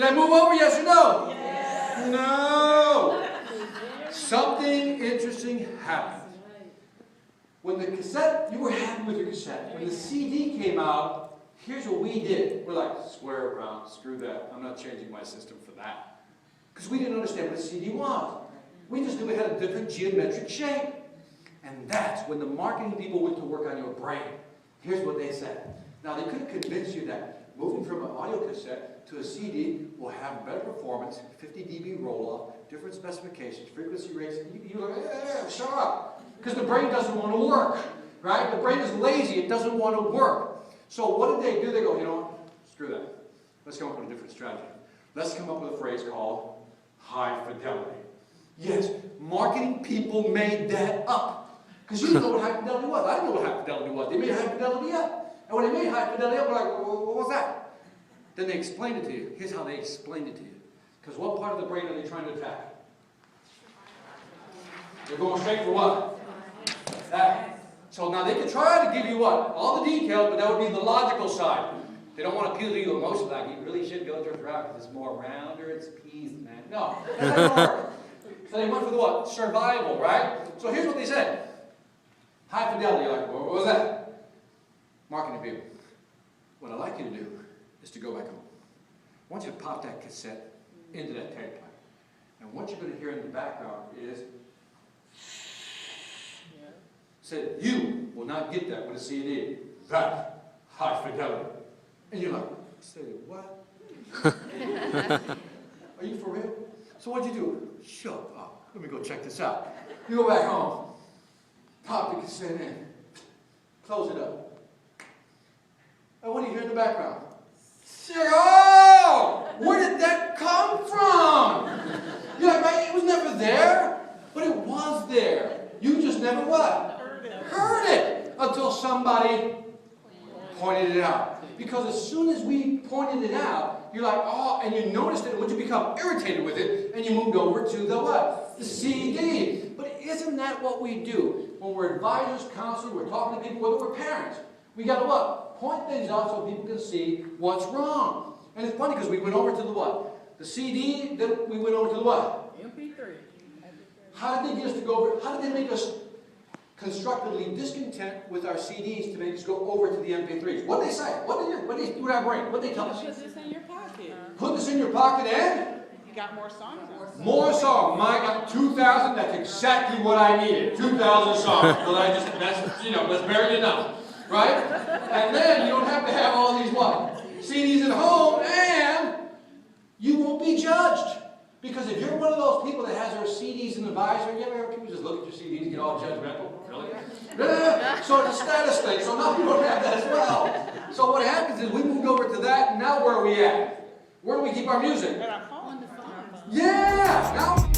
Did I move over, yes or no? Yes. No. Something interesting happened. When the cassette, you were happy with your cassette. When the CD came out, here's what we did. We're like, square around, screw that. I'm not changing my system for that. Because we didn't understand what a CD was. We just knew it had a different geometric shape. And that's when the marketing people went to work on your brain. Here's what they said. Now, they couldn't convince you that moving from an audio cassette to a CD will have better performance, 50 dB roll-off, different specifications, frequency rates. You're like, shut up. Because the brain doesn't want to work, right? The brain is lazy. It doesn't want to work. So what did they do? They go, you know what? Screw that. Let's come up with a different strategy. Let's come up with a phrase called high fidelity. Yes, marketing people made that up. Because you didn't know what high fidelity was. I didn't know what high fidelity was. They made high fidelity up. And when they made high fidelity up, we're like, what was that? Then they explained it to you. Here's how they explained it to you. Because what part of the brain are they trying to attack? They're going straight for what? That. So now they can try to give you what? All the details, but that would be the logical side. They don't want to appeal to you emotionally, like you really should go through a route because it's more rounder, it's peas, man. No, that doesn't work. So they went for the what? Survival, right? So here's what they said. High fidelity, like, what was that? Marketing people. What I'd like you to do is to go back home. I want you to pop that cassette into that tape player. And what you're going to hear in the background is, said, you will not get that with a CD. That's high fidelity. And you're like, say what? Are you for real? So what'd you do? Shut up. Let me go check this out. You go back home. Pop the cassette in. Close it up. And what do you hear in the background? Say, oh! Where did that come from? You're like, man, it was never there. But it was there. You just never what? Heard it. Until somebody pointed it out. Because as soon as we pointed it out, you're like, oh, and you noticed it, and once you become irritated with it, and you moved over to the what? The CD. But isn't that what we do? When we're advisors, counselors, we're talking to people, whether we're parents, we got to what? Point things out so people can see what's wrong. And it's funny because we went over to the what? The CD, then we went over to the what? MP3. How did they get us to go over? How did they make us constructively discontent with our CDs to make us go over to the MP3s? What did they say? What did they do with our brain? What did they tell us? Put this in your pocket. Put this in your pocket and? You got more songs. More songs. Mine got 2,000. That's exactly what I needed. 2,000 songs. Well, that's barely enough. Right? And then you don't have to have all these what? CDs at home, and you won't be judged. Because if you're one of those people that has their CDs in the visor, you ever heard people just look at your CDs and get all judgmental? Really? So it's a status thing. So now we don't have that as well. So what happens is we moved over to that, and now where are we at? Where do we keep our music? On the phone. Yeah! Now